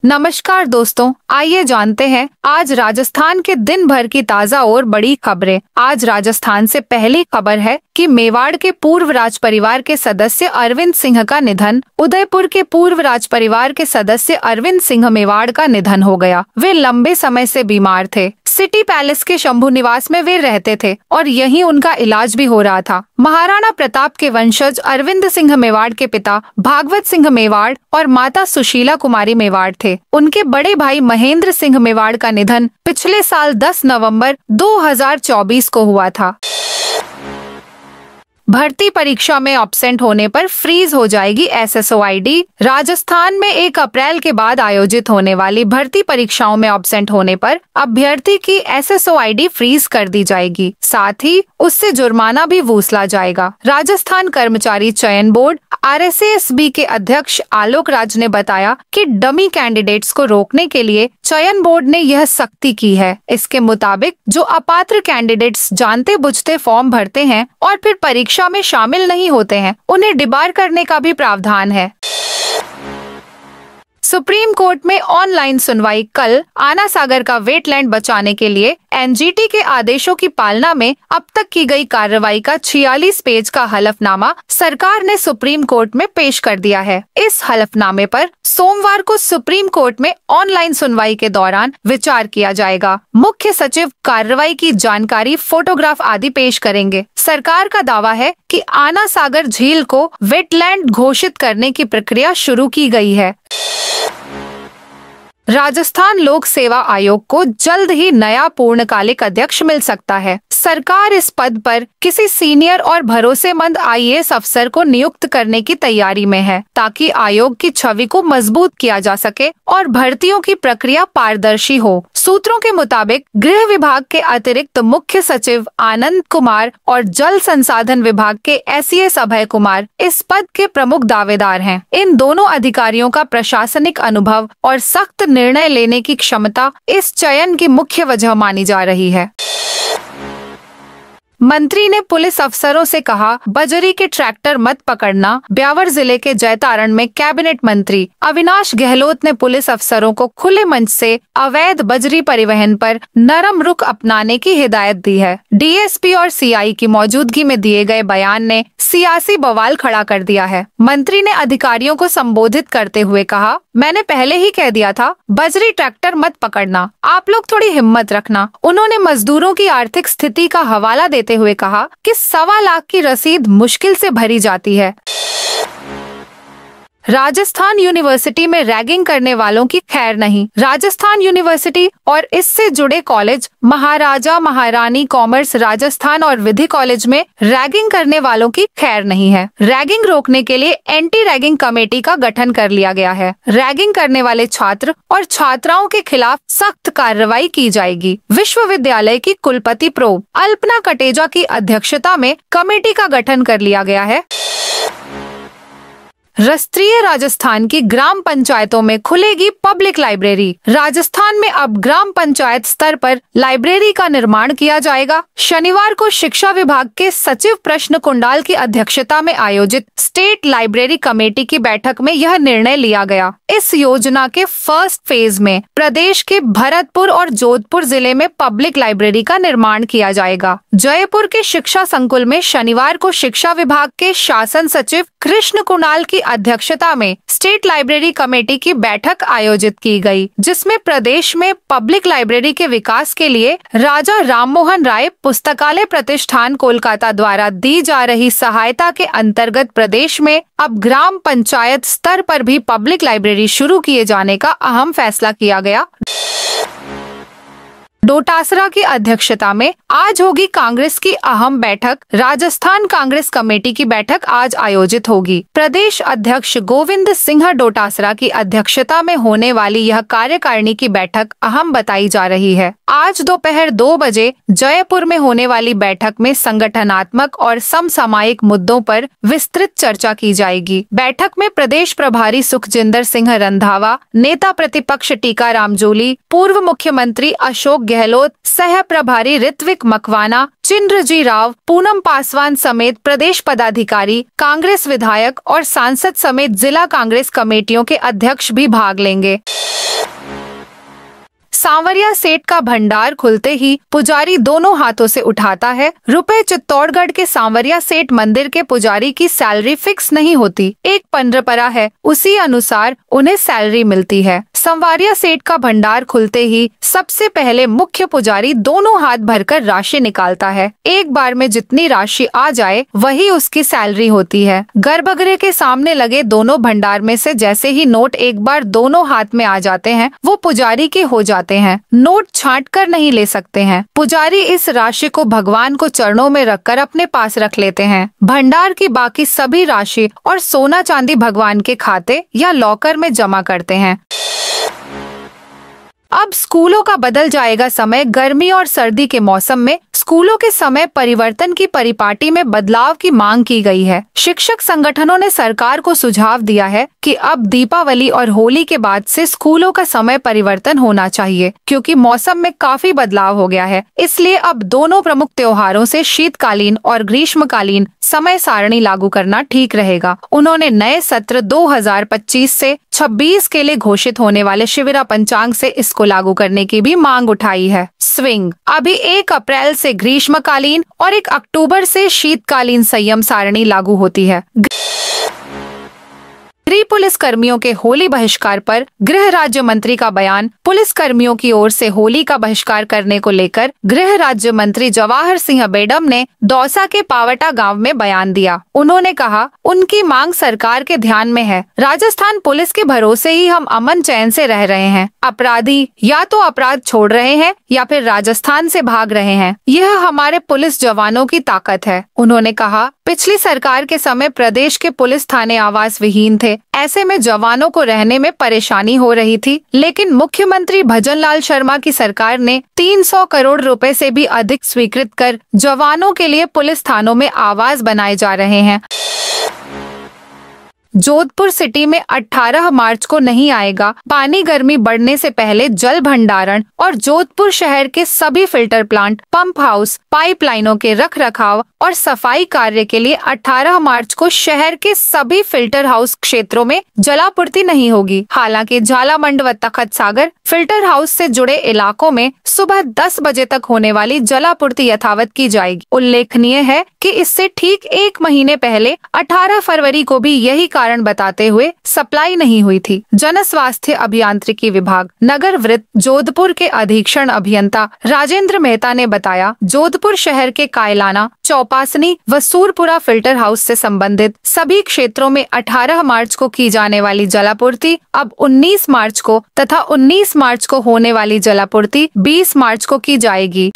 नमस्कार दोस्तों, आइए जानते हैं आज राजस्थान के दिन भर की ताजा और बड़ी खबरें। आज राजस्थान से पहली खबर है कि मेवाड़ के पूर्व राज परिवार के सदस्य अरविंद सिंह का निधन। उदयपुर के पूर्व राज परिवार के सदस्य अरविंद सिंह मेवाड़ का निधन हो गया। वे लंबे समय से बीमार थे। सिटी पैलेस के शंभू निवास में वे रहते थे और यहीं उनका इलाज भी हो रहा था। महाराणा प्रताप के वंशज अरविंद सिंह मेवाड़ के पिता भागवत सिंह मेवाड़ और माता सुशीला कुमारी मेवाड़ थे। उनके बड़े भाई महेंद्र सिंह मेवाड़ का निधन पिछले साल 10 नवंबर 2024 को हुआ था। भर्ती परीक्षा में एब्सेंट होने पर फ्रीज हो जाएगी SSO ID। राजस्थान में 1 अप्रैल के बाद आयोजित होने वाली भर्ती परीक्षाओं में एब्सेंट होने पर अभ्यर्थी की SSO ID फ्रीज कर दी जाएगी। साथ ही उससे जुर्माना भी वसूला जाएगा। राजस्थान कर्मचारी चयन बोर्ड RSASB के अध्यक्ष आलोक राज ने बताया कि डमी कैंडिडेट्स को रोकने के लिए चयन बोर्ड ने यह सख्ती की है। इसके मुताबिक जो अपात्र कैंडिडेट्स जानते बुझते फॉर्म भरते हैं और फिर परीक्षा में शामिल नहीं होते हैं, उन्हें डिबार करने का भी प्रावधान है। सुप्रीम कोर्ट में ऑनलाइन सुनवाई कल। आना सागर का वेटलैंड बचाने के लिए NGT के आदेशों की पालना में अब तक की गई कार्रवाई का 46 पेज का हलफनामा सरकार ने सुप्रीम कोर्ट में पेश कर दिया है। इस हलफनामे पर सोमवार को सुप्रीम कोर्ट में ऑनलाइन सुनवाई के दौरान विचार किया जाएगा। मुख्य सचिव कार्रवाई की जानकारी, फोटोग्राफ आदि पेश करेंगे। सरकार का दावा है कि आना सागर झील को वेटलैंड घोषित करने की प्रक्रिया शुरू की गई है। राजस्थान लोक सेवा आयोग को जल्द ही नया पूर्णकालिक अध्यक्ष मिल सकता है। सरकार इस पद पर किसी सीनियर और भरोसेमंद IAS अफसर को नियुक्त करने की तैयारी में है, ताकि आयोग की छवि को मजबूत किया जा सके और भर्तियों की प्रक्रिया पारदर्शी हो। सूत्रों के मुताबिक गृह विभाग के अतिरिक्त मुख्य सचिव आनंद कुमार और जल संसाधन विभाग के SES अभय कुमार इस पद के प्रमुख दावेदार हैं। इन दोनों अधिकारियों का प्रशासनिक अनुभव और सख्त निर्णय लेने की क्षमता इस चयन की मुख्य वजह मानी जा रही है। मंत्री ने पुलिस अफसरों से कहा, बजरी के ट्रैक्टर मत पकड़ना। ब्यावर जिले के जैतारण में कैबिनेट मंत्री अविनाश गहलोत ने पुलिस अफसरों को खुले मंच से अवैध बजरी परिवहन पर नरम रुख अपनाने की हिदायत दी है। DSP और CI की मौजूदगी में दिए गए बयान ने सियासी बवाल खड़ा कर दिया है। मंत्री ने अधिकारियों को संबोधित करते हुए कहा, मैंने पहले ही कह दिया था, बजरी ट्रैक्टर मत पकड़ना, आप लोग थोड़ी हिम्मत रखना। उन्होंने मजदूरों की आर्थिक स्थिति का हवाला देते हुए कहा कि 1.25 लाख की रसीद मुश्किल से भरी जाती है। राजस्थान यूनिवर्सिटी में रैगिंग करने वालों की खैर नहीं। राजस्थान यूनिवर्सिटी और इससे जुड़े कॉलेज महाराजा महारानी कॉमर्स राजस्थान और विधि कॉलेज में रैगिंग करने वालों की खैर नहीं है। रैगिंग रोकने के लिए एंटी रैगिंग कमेटी का गठन कर लिया गया है। रैगिंग करने वाले छात्र और छात्राओं के खिलाफ सख्त कार्रवाई की जाएगी। विश्वविद्यालय की कुलपति प्रो अल्पना कटेजा की अध्यक्षता में कमेटी का गठन कर लिया गया है। राष्ट्रीय राजस्थान की ग्राम पंचायतों में खुलेगी पब्लिक लाइब्रेरी। राजस्थान में अब ग्राम पंचायत स्तर पर लाइब्रेरी का निर्माण किया जाएगा। शनिवार को शिक्षा विभाग के सचिव प्रश्न कुंडाल की अध्यक्षता में आयोजित स्टेट लाइब्रेरी कमेटी की बैठक में यह निर्णय लिया गया। इस योजना के फर्स्ट फेज में प्रदेश के भरतपुर और जोधपुर जिले में पब्लिक लाइब्रेरी का निर्माण किया जाएगा। जयपुर के शिक्षा संकुल में शनिवार को शिक्षा विभाग के शासन सचिव कृष्ण कुणाल की अध्यक्षता में स्टेट लाइब्रेरी कमेटी की बैठक आयोजित की गई, जिसमें प्रदेश में पब्लिक लाइब्रेरी के विकास के लिए राजा राममोहन राय पुस्तकालय प्रतिष्ठान कोलकाता द्वारा दी जा रही सहायता के अंतर्गत प्रदेश में अब ग्राम पंचायत स्तर पर भी पब्लिक लाइब्रेरी शुरू किए जाने का अहम फैसला किया गया। डोटासरा की अध्यक्षता में आज होगी कांग्रेस की अहम बैठक। राजस्थान कांग्रेस कमेटी की बैठक आज आयोजित होगी। प्रदेश अध्यक्ष गोविंद सिंह डोटासरा की अध्यक्षता में होने वाली यह कार्यकारिणी की बैठक अहम बताई जा रही है। आज दोपहर 2 बजे जयपुर में होने वाली बैठक में संगठनात्मक और समसामयिक मुद्दों पर विस्तृत चर्चा की जाएगी। बैठक में प्रदेश प्रभारी सुखजिंदर सिंह रंधावा, नेता प्रतिपक्ष टीकाराम जूली, पूर्व मुख्यमंत्री अशोक गहलोत, सह प्रभारी ऋत्विक मकवाना, चिंद्रजी राव, पूनम पासवान समेत प्रदेश पदाधिकारी, कांग्रेस विधायक और सांसद समेत जिला कांग्रेस कमेटियों के अध्यक्ष भी भाग लेंगे। सांवरिया सेठ का भंडार खुलते ही पुजारी दोनों हाथों से उठाता है रुपए। चित्तौड़गढ़ के सांवरिया सेठ मंदिर के पुजारी की सैलरी फिक्स नहीं होती, एक पंद्रपरा है, उसी अनुसार उन्हें सैलरी मिलती है। सांवरिया सेठ का भंडार खुलते ही सबसे पहले मुख्य पुजारी दोनों हाथ भरकर राशि निकालता है। एक बार में जितनी राशि आ जाए वही उसकी सैलरी होती है। गर्भगृह के सामने लगे दोनों भंडार में से जैसे ही नोट एक बार दोनों हाथ में आ जाते हैं वो पुजारी के हो जाते हैं। नोट छांट कर नहीं ले सकते हैं। पुजारी इस राशि को भगवान को चरणों में रखकर अपने पास रख लेते हैं। भंडार की बाकी सभी राशि और सोना चांदी भगवान के खाते या लॉकर में जमा करते हैं। अब स्कूलों का बदल जाएगा समय। गर्मी और सर्दी के मौसम में स्कूलों के समय परिवर्तन की परिपाटी में बदलाव की मांग की गई है। शिक्षक संगठनों ने सरकार को सुझाव दिया है कि अब दीपावली और होली के बाद से स्कूलों का समय परिवर्तन होना चाहिए, क्योंकि मौसम में काफी बदलाव हो गया है। इसलिए अब दोनों प्रमुख त्योहारों से शीतकालीन और ग्रीष्मकालीन समय सारणी लागू करना ठीक रहेगा। उन्होंने नए सत्र 2025 से 26 के लिए घोषित होने वाले शिविरा पंचांग से इसको लागू करने की भी मांग उठाई है। स्विंग अभी 1 अप्रैल से ग्रीष्मकालीन और 1 अक्टूबर से शीतकालीन संयम सारणी लागू होती है। गृह पुलिस कर्मियों के होली बहिष्कार पर गृह राज्य मंत्री का बयान। पुलिस कर्मियों की ओर से होली का बहिष्कार करने को लेकर गृह राज्य मंत्री जवाहर सिंह बेडम ने दौसा के पावटा गांव में बयान दिया। उन्होंने कहा, उनकी मांग सरकार के ध्यान में है। राजस्थान पुलिस के भरोसे ही हम अमन चैन से रह रहे हैं। अपराधी या तो अपराध छोड़ रहे हैं या फिर राजस्थान से भाग रहे हैं। यह हमारे पुलिस जवानों की ताकत है। उन्होंने कहा, पिछली सरकार के समय प्रदेश के पुलिस थाने आवास विहीन थे। ऐसे में जवानों को रहने में परेशानी हो रही थी, लेकिन मुख्यमंत्री भजनलाल शर्मा की सरकार ने 300 करोड़ रुपए से भी अधिक स्वीकृत कर जवानों के लिए पुलिस थानों में आवास बनाए जा रहे हैं। जोधपुर सिटी में 18 मार्च को नहीं आएगा पानी। गर्मी बढ़ने से पहले जल भंडारण और जोधपुर शहर के सभी फिल्टर प्लांट, पंप हाउस, पाइपलाइनों के रखरखाव और सफाई कार्य के लिए 18 मार्च को शहर के सभी फिल्टर हाउस क्षेत्रों में जलापूर्ति नहीं होगी। हालांकि झालामंड व तखत सागर फिल्टर हाउस से जुड़े इलाकों में सुबह 10 बजे तक होने वाली जलापूर्ति यथावत की जाएगी। उल्लेखनीय है कि इससे ठीक 1 महीने पहले 18 फरवरी को भी यही कारण बताते हुए सप्लाई नहीं हुई थी। जन स्वास्थ्य अभियांत्रिकी विभाग नगर वृत्त जोधपुर के अधीक्षण अभियंता राजेंद्र मेहता ने बताया, जोधपुर शहर के कायलाना, चौपासनी व सूरपुरा फिल्टर हाउस से संबंधित सभी क्षेत्रों में 18 मार्च को की जाने वाली जलापूर्ति अब 19 मार्च को तथा 19 मार्च को होने वाली जलापूर्ति 20 मार्च को की जाएगी।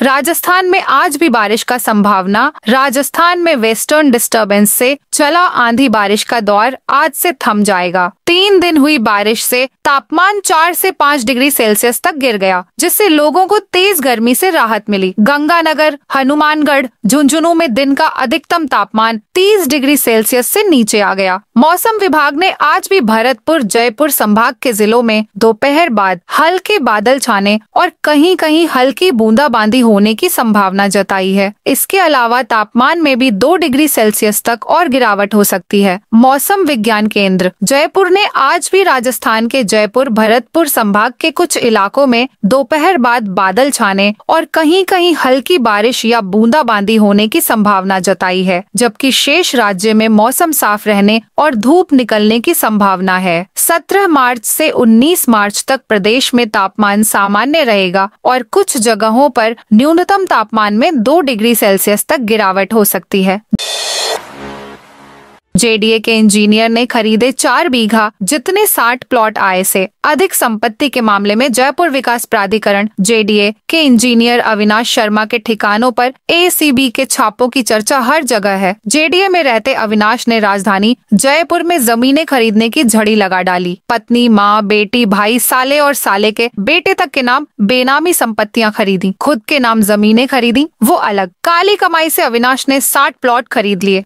राजस्थान में आज भी बारिश का संभावना। राजस्थान में वेस्टर्न डिस्टर्बेंस से चला आंधी बारिश का दौर आज से थम जाएगा। 3 दिन हुई बारिश से तापमान 4 से 5 डिग्री सेल्सियस तक गिर गया, जिससे लोगों को तेज गर्मी से राहत मिली। गंगानगर, हनुमानगढ़, झुंझुनू में दिन का अधिकतम तापमान 30 डिग्री सेल्सियस से नीचे आ गया। मौसम विभाग ने आज भी भरतपुर, जयपुर संभाग के जिलों में दोपहर बाद हल्के बादल छाने और कहीं-कहीं हल्की बूंदाबांदी होने की संभावना जताई है। इसके अलावा तापमान में भी 2 डिग्री सेल्सियस तक और गिरावट हो सकती है। मौसम विज्ञान केंद्र जयपुर ने आज भी राजस्थान के जयपुर, भरतपुर संभाग के कुछ इलाकों में दोपहर बाद बादल छाने और कहीं-कहीं हल्की बारिश या बूंदाबांदी होने की संभावना जताई है, जबकि शेष राज्य में मौसम साफ रहने और धूप निकलने की संभावना है। 17 मार्च से 19 मार्च तक प्रदेश में तापमान सामान्य रहेगा और कुछ जगहों पर न्यूनतम तापमान में 2 डिग्री सेल्सियस तक गिरावट हो सकती है। जेडीए के इंजीनियर ने खरीदे 4 बीघा जितने 60 प्लॉट आय से अधिक संपत्ति के मामले में जयपुर विकास प्राधिकरण जेडीए के इंजीनियर अविनाश शर्मा के ठिकानों पर एसीबी के छापों की चर्चा हर जगह है। जेडीए में रहते अविनाश ने राजधानी जयपुर में जमीनें खरीदने की झड़ी लगा डाली। पत्नी, माँ, बेटी, भाई, साले और साले के बेटे तक के नाम बेनामी संपत्तियां खरीदी, खुद के नाम जमीनें खरीदी, वो अलग। काली कमाई से अविनाश ने 60 प्लॉट खरीद लिए।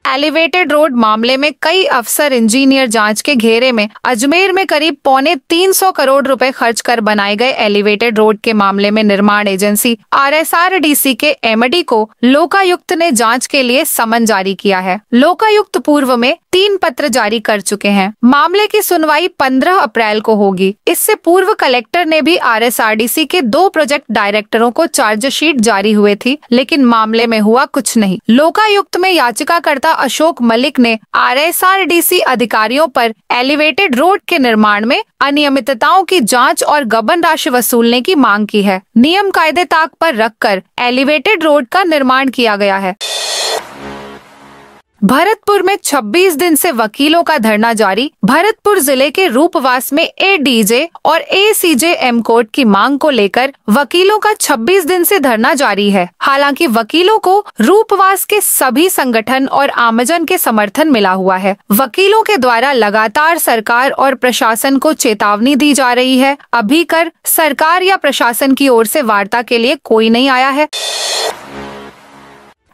एलिवेटेड रोड मामले में कई अफसर इंजीनियर जांच के घेरे में। अजमेर में करीब 325 करोड़ रुपए खर्च कर बनाए गए एलिवेटेड रोड के मामले में निर्माण एजेंसी RSRDC के एमडी को लोकायुक्त ने जांच के लिए समन जारी किया है। लोकायुक्त पूर्व में 3 पत्र जारी कर चुके हैं। मामले की सुनवाई 15 अप्रैल को होगी। इससे पूर्व कलेक्टर ने भी RSRDC के 2 प्रोजेक्ट डायरेक्टरों को चार्जशीट जारी हुए थी, लेकिन मामले में हुआ कुछ नहीं। लोकायुक्त में याचिकाकर्ता अशोक मलिक ने RSRDC अधिकारियों पर एलिवेटेड रोड के निर्माण में अनियमितताओं की जांच और गबन राशि वसूलने की मांग की है। नियम कायदे ताक पर रखकर एलिवेटेड रोड का निर्माण किया गया है। भरतपुर में 26 दिन से वकीलों का धरना जारी। भरतपुर जिले के रूपवास में ADJ और ACJ कोर्ट की मांग को लेकर वकीलों का 26 दिन से धरना जारी है। हालांकि वकीलों को रूपवास के सभी संगठन और आमजन के समर्थन मिला हुआ है। वकीलों के द्वारा लगातार सरकार और प्रशासन को चेतावनी दी जा रही है। अभी कर सरकार या प्रशासन की ओर से वार्ता के लिए कोई नहीं आया है।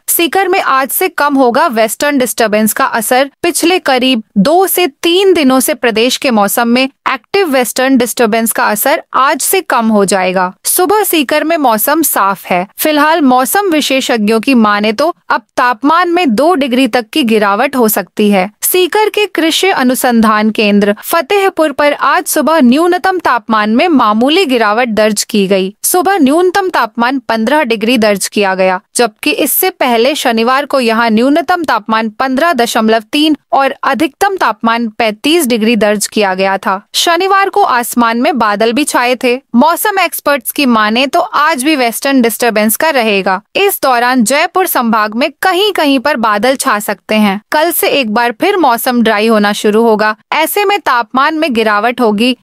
सीकर में आज से कम होगा वेस्टर्न डिस्टर्बेंस का असर। पिछले करीब 2 से 3 दिनों से प्रदेश के मौसम में एक्टिव वेस्टर्न डिस्टर्बेंस का असर आज से कम हो जाएगा। सुबह सीकर में मौसम साफ है। फिलहाल मौसम विशेषज्ञों की माने तो अब तापमान में 2 डिग्री तक की गिरावट हो सकती है। सीकर के कृषि अनुसंधान केंद्र फतेहपुर पर आज सुबह न्यूनतम तापमान में मामूली गिरावट दर्ज की गई। सुबह न्यूनतम तापमान 15 डिग्री दर्ज किया गया, जबकि इससे पहले शनिवार को यहां न्यूनतम तापमान 15.3 और अधिकतम तापमान 35 डिग्री दर्ज किया गया था। शनिवार को आसमान में बादल भी छाए थे। मौसम एक्सपर्ट्स की माने तो आज भी वेस्टर्न डिस्टर्बेंस का रहेगा। इस दौरान जयपुर संभाग में कहीं कहीं पर बादल छा सकते हैं। कल से एक बार फिर मौसम ड्राई होना शुरू होगा। ऐसे में तापमान में गिरावट होगी।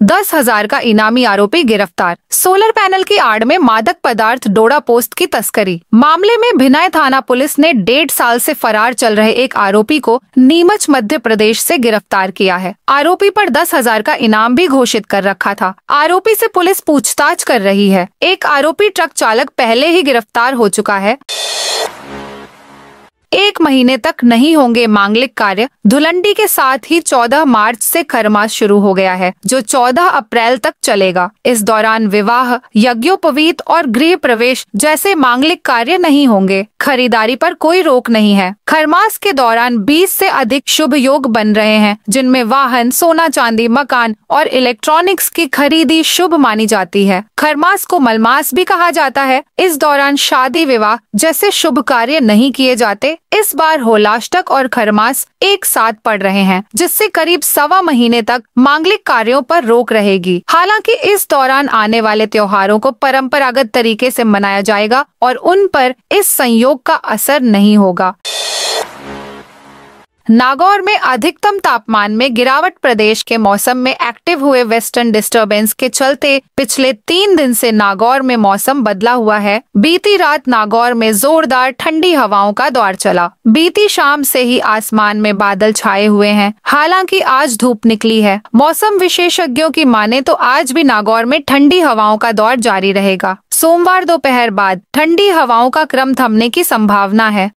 10,000 का इनामी आरोपी गिरफ्तार। सोलर पैनल की आड़ में मादक पदार्थ डोडा पोस्ट की तस्करी। मामले में भिनाई थाना पुलिस ने 1.5 साल से फरार चल रहे एक आरोपी को नीमच मध्य प्रदेश से गिरफ्तार किया है। आरोपी पर 10,000 का इनाम भी घोषित कर रखा था। आरोपी से पुलिस पूछताछ कर रही है। एक आरोपी ट्रक चालक पहले ही गिरफ्तार हो चुका है। 1 महीने तक नहीं होंगे मांगलिक कार्य। धुलंडी के साथ ही 14 मार्च से खरमास शुरू हो गया है, जो 14 अप्रैल तक चलेगा। इस दौरान विवाह, यज्ञोपवीत और गृह प्रवेश जैसे मांगलिक कार्य नहीं होंगे। खरीदारी पर कोई रोक नहीं है। खरमास के दौरान 20 से अधिक शुभ योग बन रहे हैं, जिनमें वाहन, सोना चांदी, मकान और इलेक्ट्रॉनिक्स की खरीदी शुभ मानी जाती है। खरमास को मलमास भी कहा जाता है। इस दौरान शादी विवाह जैसे शुभ कार्य नहीं किए जाते। इस बार होलाष्टक और खरमास एक साथ पड़ रहे हैं, जिससे करीब 1.25 महीने तक मांगलिक कार्यों पर रोक रहेगी। हालांकि इस दौरान आने वाले त्योहारों को परंपरागत तरीके से मनाया जाएगा और उन पर इस संयोग का असर नहीं होगा। नागौर में अधिकतम तापमान में गिरावट। प्रदेश के मौसम में एक्टिव हुए वेस्टर्न डिस्टर्बेंस के चलते पिछले 3 दिन से नागौर में मौसम बदला हुआ है। बीती रात नागौर में जोरदार ठंडी हवाओं का दौर चला। बीती शाम से ही आसमान में बादल छाए हुए हैं। हालांकि आज धूप निकली है। मौसम विशेषज्ञों की माने तो आज भी नागौर में ठंडी हवाओं का दौर जारी रहेगा। सोमवार दोपहर बाद ठंडी हवाओं का क्रम थमने की संभावना है।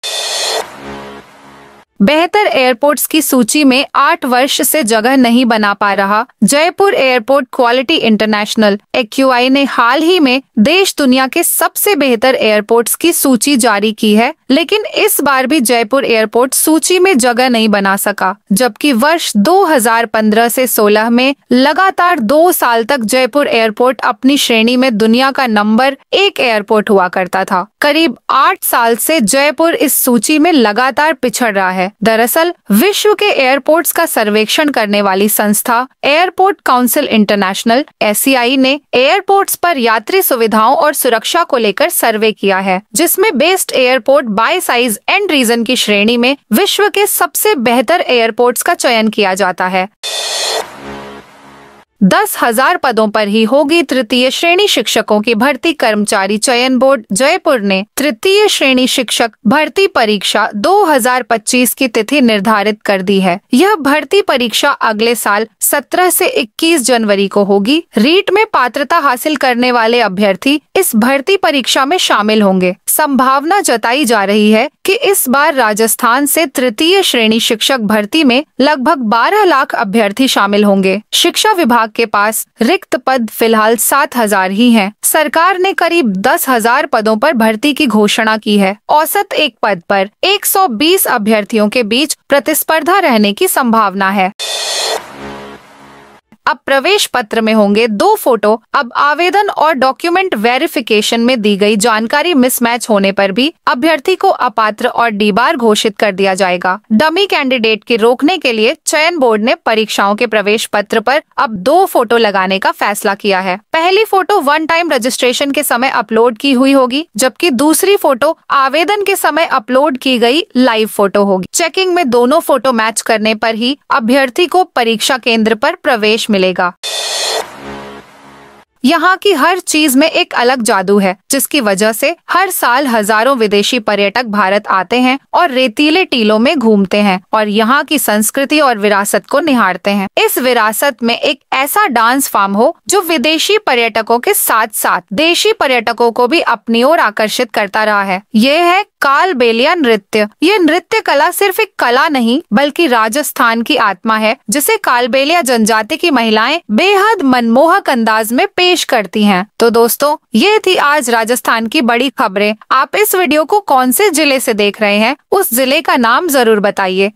बेहतर एयरपोर्ट्स की सूची में 8 वर्ष से जगह नहीं बना पा रहा। Jaipur airport quality international AQI ने हाल ही में देश दुनिया के सबसे बेहतर एयरपोर्ट्स की सूची जारी की है, लेकिन इस बार भी जयपुर एयरपोर्ट सूची में जगह नहीं बना सका। जबकि वर्ष 2015 से 16 में लगातार 2 साल तक जयपुर एयरपोर्ट अपनी श्रेणी में दुनिया का नंबर 1 एयरपोर्ट हुआ करता था। करीब 8 साल से जयपुर इस सूची में लगातार पिछड़ रहा है। दरअसल विश्व के एयरपोर्ट्स का सर्वेक्षण करने वाली संस्था एयरपोर्ट काउंसिल इंटरनेशनल (ACI) ने एयरपोर्ट्स पर यात्री सुविधाओं और सुरक्षा को लेकर सर्वे किया है, जिसमें best airport by size and region की श्रेणी में विश्व के सबसे बेहतर एयरपोर्ट्स का चयन किया जाता है। 10,000 पदों पर ही होगी तृतीय श्रेणी शिक्षकों की भर्ती। कर्मचारी चयन बोर्ड जयपुर ने तृतीय श्रेणी शिक्षक भर्ती परीक्षा 2025 की तिथि निर्धारित कर दी है। यह भर्ती परीक्षा अगले साल 17 से 21 जनवरी को होगी। रीट में पात्रता हासिल करने वाले अभ्यर्थी इस भर्ती परीक्षा में शामिल होंगे। संभावना जताई जा रही है कि इस बार राजस्थान से तृतीय श्रेणी शिक्षक भर्ती में लगभग 12 लाख अभ्यर्थी शामिल होंगे। शिक्षा विभाग के पास रिक्त पद फिलहाल 7,000 ही हैं। सरकार ने करीब 10,000 पदों पर भर्ती की घोषणा की है। औसत एक पद पर 120 अभ्यर्थियों के बीच प्रतिस्पर्धा रहने की संभावना है। अब प्रवेश पत्र में होंगे 2 फोटो। अब आवेदन और डॉक्यूमेंट वेरिफिकेशन में दी गई जानकारी मिसमैच होने पर भी अभ्यर्थी को अपात्र और डीबार घोषित कर दिया जाएगा। डमी कैंडिडेट के रोकने के लिए चयन बोर्ड ने परीक्षाओं के प्रवेश पत्र पर अब 2 फोटो लगाने का फैसला किया है। पहली फोटो वन टाइम रजिस्ट्रेशन के समय अपलोड की हुई होगी, जबकि दूसरी फोटो आवेदन के समय अपलोड की गई लाइव फोटो होगी। चेकिंग में दोनों फोटो मैच करने पर ही अभ्यर्थी को परीक्षा केंद्र पर प्रवेश मिलेगा। यहाँ की हर चीज में एक अलग जादू है, जिसकी वजह से हर साल हजारों विदेशी पर्यटक भारत आते हैं और रेतीले टीलों में घूमते हैं और यहाँ की संस्कृति और विरासत को निहारते हैं। इस विरासत में एक ऐसा डांस फॉर्म हो जो विदेशी पर्यटकों के साथ साथ देशी पर्यटकों को भी अपनी ओर आकर्षित करता रहा है। ये है कालबेलिया नृत्य। ये नृत्य कला सिर्फ एक कला नहीं बल्कि राजस्थान की आत्मा है, जिसे कालबेलिया जनजाति की महिलाएं बेहद मनमोहक अंदाज में पेश करती हैं। तो दोस्तों, ये थी आज राजस्थान की बड़ी खबरें। आप इस वीडियो को कौन से जिले से देख रहे हैं, उस जिले का नाम जरूर बताइए।